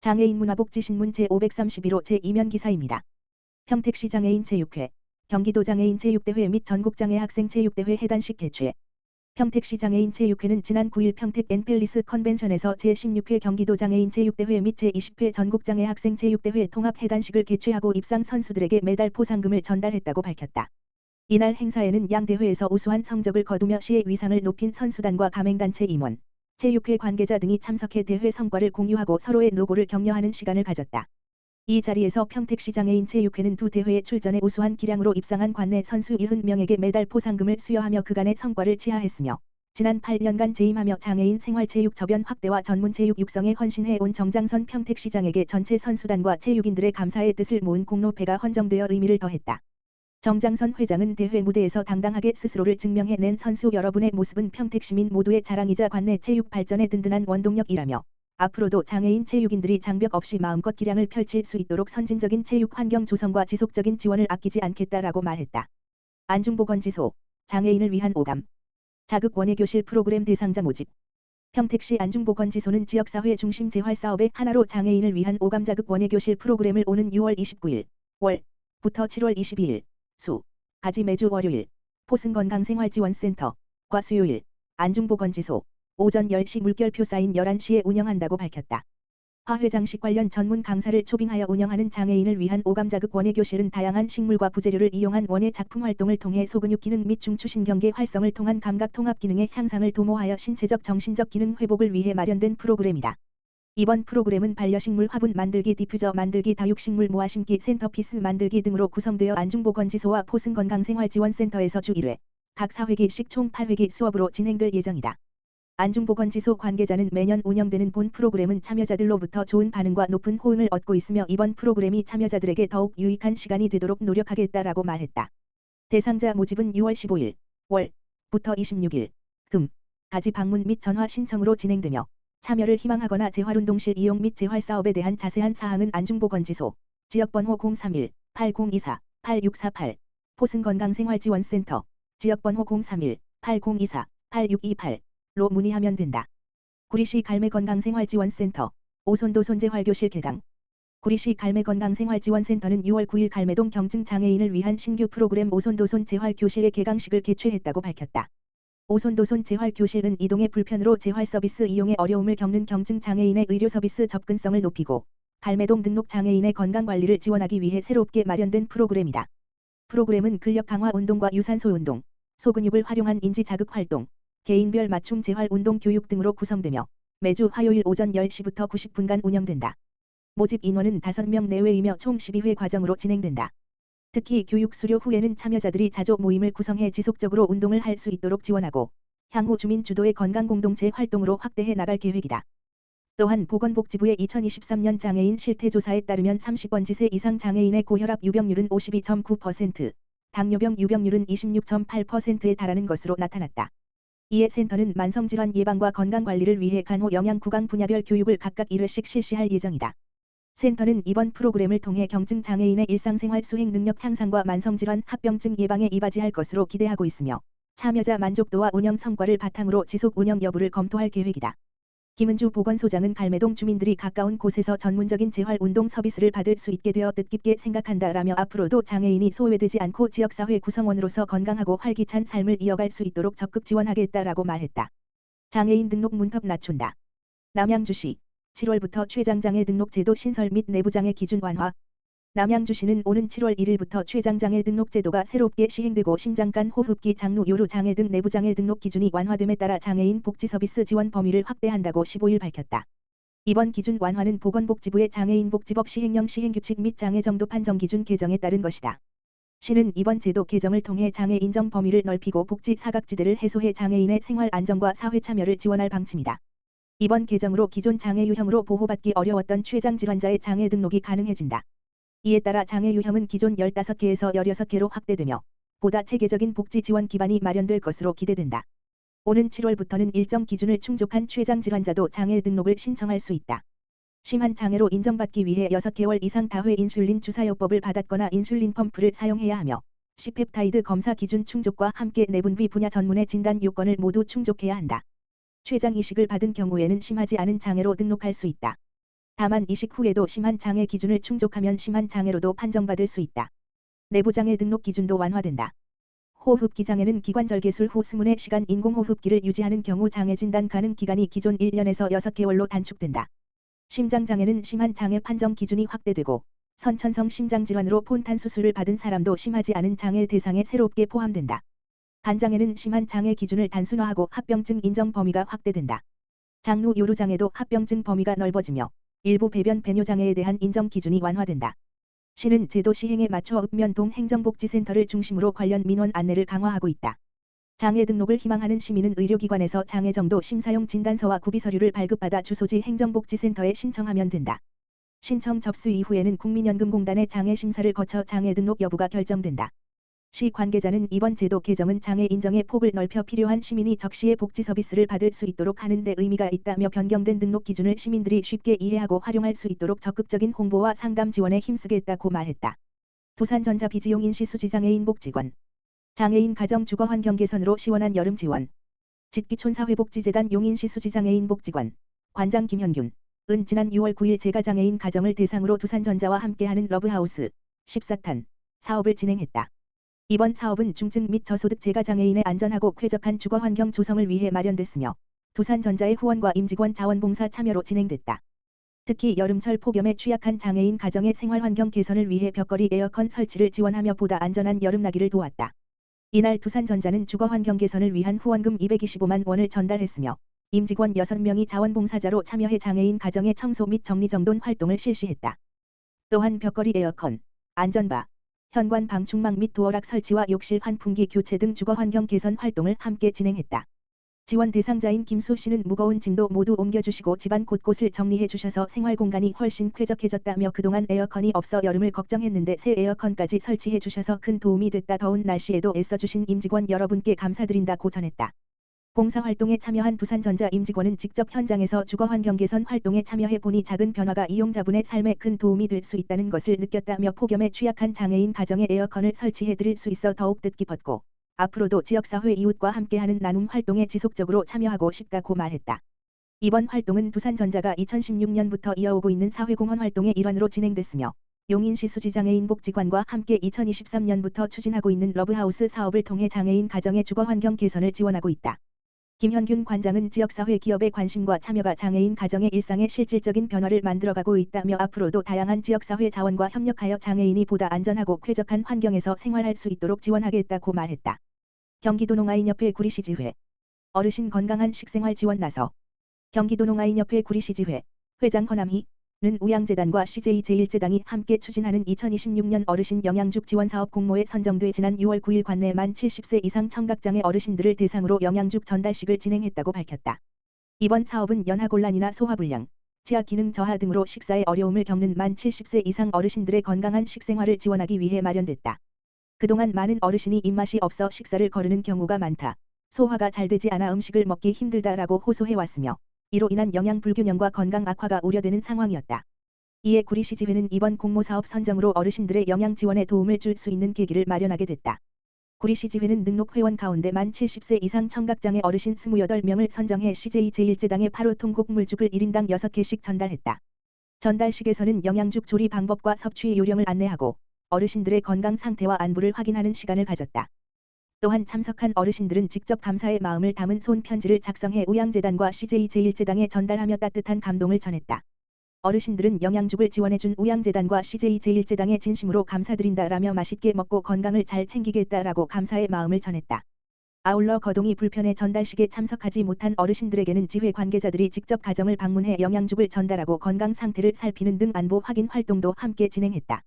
장애인 문화복지신문 제531호 제2면 기사입니다. 평택시 장애인 체육회, 경기도 장애인 체육대회 및 전국장애 학생 체육대회 해단식 개최. 평택시 장애인 체육회는 지난 9일 평택 엔펠리스 컨벤션에서 제16회 경기도 장애인 체육대회 및 제20회 전국장애 학생 체육대회 통합 해단식을 개최하고 입상 선수들에게 메달 포상금을 전달했다고 밝혔다. 이날 행사에는 양 대회에서 우수한 성적을 거두며 시의 위상을 높인 선수단과 가맹단체 임원, 체육회 관계자 등이 참석해 대회 성과를 공유하고 서로의 노고를 격려하는 시간을 가졌다. 이 자리에서 평택시 장애인 체육회는 두 대회에 출전해 우수한 기량으로 입상한 관내 선수 70명에게 메달 포상금을 수여하며 그간의 성과를 치하했으며 지난 8년간 재임하며 장애인 생활체육 저변 확대와 전문체육 육성에 헌신해온 정장선 평택시장에게 전체 선수단과 체육인들의 감사의 뜻을 모은 공로패가 헌정되어 의미를 더했다. 정장선 회장은 대회 무대에서 당당하게 스스로를 증명해낸 선수 여러분의 모습은 평택시민 모두의 자랑이자 관내 체육 발전에 든든한 원동력이라며 앞으로도 장애인 체육인들이 장벽 없이 마음껏 기량을 펼칠 수 있도록 선진적인 체육 환경 조성과 지속적인 지원을 아끼지 않겠다라고 말했다. 안중보건지소, 장애인을 위한 오감, 자극 원예교실 프로그램 대상자 모집. 평택시 안중보건지소는 지역사회 중심 재활사업의 하나로 장애인을 위한 오감 자극 원예교실 프로그램을 오는 6월 29일 월부터 7월 22일 수까지 매주 월요일 포승건강생활지원센터과 수요일 안중보건지소 오전 10시 물결표 사인 11시에 운영한다고 밝혔다. 화훼장식 관련 전문 강사를 초빙하여 운영하는 장애인을 위한 오감자극 원예교실은 다양한 식물과 부재료를 이용한 원예 작품 활동을 통해 소근육 기능 및 중추신경계 활성을 통한 감각 통합 기능의 향상을 도모하여 신체적 정신적 기능 회복을 위해 마련된 프로그램이다. 이번 프로그램은 반려식물 화분 만들기, 디퓨저 만들기, 다육식물 모아 심기, 센터피스 만들기 등으로 구성되어 안중보건지소와 포승건강생활지원센터에서 주 1회, 각 4회기씩 총 8회기 수업으로 진행될 예정이다. 안중보건지소 관계자는 매년 운영되는 본 프로그램은 참여자들로부터 좋은 반응과 높은 호응을 얻고 있으며 이번 프로그램이 참여자들에게 더욱 유익한 시간이 되도록 노력하겠다라고 말했다. 대상자 모집은 6월 15일 월부터 26일 금까지 방문 및 전화 신청으로 진행되며 참여를 희망하거나 재활운동실 이용 및 재활사업에 대한 자세한 사항은 안중보건지소 지역번호 031-8024-8648 포승건강생활지원센터 지역번호 031-8024-8628로 문의하면 된다. 구리시 갈매건강생활지원센터 오손도 손재활교실 개강. 구리시 갈매건강생활지원센터는 6월 9일 갈매동 경증장애인을 위한 신규 프로그램 오손도손 재활교실의 개강식을 개최했다고 밝혔다. 오손도손 재활교실은 이동의 불편으로 재활 서비스 이용에 어려움을 겪는 경증장애인의 의료 서비스 접근성을 높이고 갈매동 등록 장애인의 건강관리를 지원하기 위해 새롭게 마련된 프로그램이다. 프로그램은 근력 강화 운동과 유산소 운동, 소근육을 활용한 인지 자극 활동, 개인별 맞춤 재활 운동 교육 등으로 구성되며 매주 화요일 오전 10시부터 90분간 운영된다. 모집 인원은 5명 내외이며 총 12회 과정으로 진행된다. 특히 교육 수료 후에는 참여자들이 자조 모임을 구성해 지속적으로 운동을 할 수 있도록 지원하고 향후 주민 주도의 건강공동체 활동으로 확대해 나갈 계획이다. 또한 보건복지부의 2023년 장애인 실태조사에 따르면 30번지세 이상 장애인의 고혈압 유병률은 52.9%, 당뇨병 유병률은 26.8%에 달하는 것으로 나타났다. 이에 센터는 만성질환 예방과 건강관리를 위해 간호 영양 구강 분야별 교육을 각각 1회씩 실시할 예정이다. 센터는 이번 프로그램을 통해 경증 장애인의 일상생활 수행 능력 향상과 만성질환 합병증 예방에 이바지할 것으로 기대하고 있으며 참여자 만족도와 운영 성과를 바탕으로 지속 운영 여부를 검토할 계획이다. 김은주 보건소장은 갈매동 주민들이 가까운 곳에서 전문적인 재활운동 서비스를 받을 수 있게 되어 뜻깊게 생각한다라며 앞으로도 장애인이 소외되지 않고 지역사회 구성원으로서 건강하고 활기찬 삶을 이어갈 수 있도록 적극 지원하겠다라고 말했다. 장애인 등록 문턱 낮춘다. 남양주시 7월부터 최장장애 등록 제도 신설 및 내부장애 기준 완화. 남양주시는 오는 7월 1일부터 최장장애 등록 제도가 새롭게 시행되고 심장간 호흡기 장루 요로 장애 등 내부장애 등록 기준이 완화됨에 따라 장애인 복지 서비스 지원 범위를 확대한다고 15일 밝혔다. 이번 기준 완화는 보건복지부의 장애인복지법 시행령 시행규칙 및 장애 정도 판정 기준 개정에 따른 것이다. 시는 이번 제도 개정을 통해 장애 인정 범위를 넓히고 복지 사각지대를 해소해 장애인의 생활 안정과 사회 참여를 지원할 방침이다. 이번 개정으로 기존 장애 유형으로 보호받기 어려웠던 최장 질환자의 장애 등록이 가능해진다. 이에 따라 장애 유형은 기존 15개에서 16개로 확대되며 보다 체계적인 복지 지원 기반이 마련될 것으로 기대된다. 오는 7월부터는 일정 기준을 충족한 최장 질환자도 장애 등록을 신청할 수 있다. 심한 장애로 인정받기 위해 6개월 이상 다회 인슐린 주사요법을 받았거나 인슐린 펌프를 사용해야 하며 시펩타이드 검사 기준 충족과 함께 내분비 분야 전문의 진단 요건을 모두 충족해야 한다. 췌장 이식을 받은 경우에는 심하지 않은 장애로 등록할 수 있다. 다만 이식 후에도 심한 장애 기준을 충족하면 심한 장애로도 판정받을 수 있다. 내부장애 등록 기준도 완화된다. 호흡기 장애는 기관절개술 후 수문의 시간 인공호흡기를 유지하는 경우 장애 진단 가능 기간이 기존 1년에서 6개월로 단축된다. 심장장애는 심한 장애 판정 기준이 확대되고 선천성 심장질환으로 폰탄 수술을 받은 사람도 심하지 않은 장애 대상에 새롭게 포함된다. 간장애는 심한 장애 기준을 단순화하고 합병증 인정 범위가 확대된다. 장루 요로장애도 합병증 범위가 넓어지며 일부 배변 배뇨장애에 대한 인정 기준이 완화된다. 시는 제도 시행에 맞춰 읍면동 행정복지센터를 중심으로 관련 민원 안내를 강화하고 있다. 장애 등록을 희망하는 시민은 의료기관에서 장애정도 심사용 진단서와 구비서류를 발급받아 주소지 행정복지센터에 신청하면 된다. 신청 접수 이후에는 국민연금공단의 장애 심사를 거쳐 장애 등록 여부가 결정된다. 시 관계자는 이번 제도 개정은 장애 인정의 폭을 넓혀 필요한 시민이 적시에 복지 서비스를 받을 수 있도록 하는 데 의미가 있다며 변경된 등록 기준을 시민들이 쉽게 이해하고 활용할 수 있도록 적극적인 홍보와 상담 지원에 힘쓰겠다고 말했다. 두산전자 비지용 인시수지장애인 복지관 장애인 가정 주거 환경 개선으로 시원한 여름 지원 짓기촌사회복지재단 용인시수지장애인 복지관 관장 김현균 은 지난 6월 9일 재가장애인 가정을 대상으로 두산전자와 함께하는 러브하우스 14탄 사업을 진행했다. 이번 사업은 중증 및 저소득 재가장애인의 안전하고 쾌적한 주거 환경 조성을 위해 마련됐으며 두산전자의 후원과 임직원 자원봉사 참여로 진행됐다. 특히 여름철 폭염에 취약한 장애인 가정의 생활환경 개선을 위해 벽걸이 에어컨 설치를 지원하며 보다 안전한 여름나기를 도왔다. 이날 두산전자는 주거 환경 개선을 위한 후원금 225만 원을 전달했으며 임직원 6명이 자원봉사자로 참여해 장애인 가정의 청소 및 정리정돈 활동을 실시했다. 또한 벽걸이 에어컨, 안전바, 현관 방충망 및 도어락 설치와 욕실 환풍기 교체 등 주거 환경 개선 활동을 함께 진행했다. 지원 대상자인 김수 씨는 무거운 짐도 모두 옮겨주시고 집안 곳곳을 정리해 주셔서 생활 공간이 훨씬 쾌적해졌다며 그동안 에어컨이 없어 여름을 걱정했는데 새 에어컨까지 설치해 주셔서 큰 도움이 됐다. 더운 날씨에도 애써주신 임직원 여러분께 감사드린다고 전했다. 봉사활동에 참여한 두산전자 임직원은 직접 현장에서 주거 환경 개선 활동에 참여해 보니 작은 변화가 이용자분의 삶에 큰 도움이 될 수 있다는 것을 느꼈다며 폭염에 취약한 장애인 가정에 에어컨을 설치해 드릴 수 있어 더욱 뜻깊었고 앞으로도 지역사회 이웃과 함께하는 나눔 활동에 지속적으로 참여하고 싶다고 말했다. 이번 활동은 두산전자가 2016년부터 이어오고 있는 사회공헌 활동의 일환으로 진행됐으며 용인시 수지장애인 복지관과 함께 2023년부터 추진하고 있는 러브하우스 사업을 통해 장애인 가정의 주거 환경 개선을 지원하고 있다. 김현균 관장은 지역사회 기업의 관심과 참여가 장애인 가정의 일상에 실질적인 변화를 만들어가고 있다며 앞으로도 다양한 지역사회 자원과 협력하여 장애인이 보다 안전하고 쾌적한 환경에서 생활할 수 있도록 지원하겠다고 말했다. 경기도 농아인협회 구리시지회 어르신 건강한 식생활 지원 나서 경기도 농아인협회 구리시지회 회장 허남희는 우양재단과 CJ-제1재당이 함께 추진하는 2026년 어르신 영양죽 지원사업 공모에 선정돼 지난 6월 9일 관내 만 70세 이상 청각장애 어르신들을 대상으로 영양죽 전달식을 진행했다고 밝혔다. 이번 사업은 연하곤란이나 소화불량, 치아 기능 저하 등으로 식사에 어려움을 겪는 만 70세 이상 어르신들의 건강한 식생활을 지원하기 위해 마련됐다. 그동안 많은 어르신이 입맛이 없어 식사를 거르는 경우가 많다. 소화가 잘 되지 않아 음식을 먹기 힘들다라고 호소해왔으며 이로 인한 영양 불균형과 건강 악화가 우려되는 상황이었다. 이에 구리시지회는 이번 공모사업 선정으로 어르신들의 영양 지원에 도움을 줄 수 있는 계기를 마련하게 됐다. 구리시지회는 등록 회원 가운데 만 70세 이상 청각장애 어르신 28명을 선정해 CJ-제1재당의 8호 통곡 물죽을 1인당 6개씩 전달했다. 전달식에서는 영양죽 조리 방법과 섭취 요령을 안내하고 어르신들의 건강 상태와 안부를 확인하는 시간을 가졌다. 또한 참석한 어르신들은 직접 감사의 마음을 담은 손편지를 작성해 우양재단과 CJ-제1재당에 전달하며 따뜻한 감동을 전했다. 어르신들은 영양죽을 지원해준 우양재단과 CJ-제1재당에 진심으로 감사드린다라며 맛있게 먹고 건강을 잘 챙기겠다라고 감사의 마음을 전했다. 아울러 거동이 불편해 전달식에 참석하지 못한 어르신들에게는 지회 관계자들이 직접 가정을 방문해 영양죽을 전달하고 건강 상태를 살피는 등 안부 확인 활동도 함께 진행했다.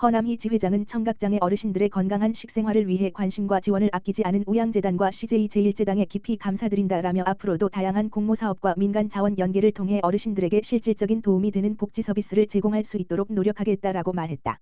허남희 지회장은 청각장애 어르신들의 건강한 식생활을 위해 관심과 지원을 아끼지 않은 우양재단과 CJ-제1재당에 깊이 감사드린다라며 앞으로도 다양한 공모사업과 민간 자원 연계를 통해 어르신들에게 실질적인 도움이 되는 복지 서비스를 제공할 수 있도록 노력하겠다라고 말했다.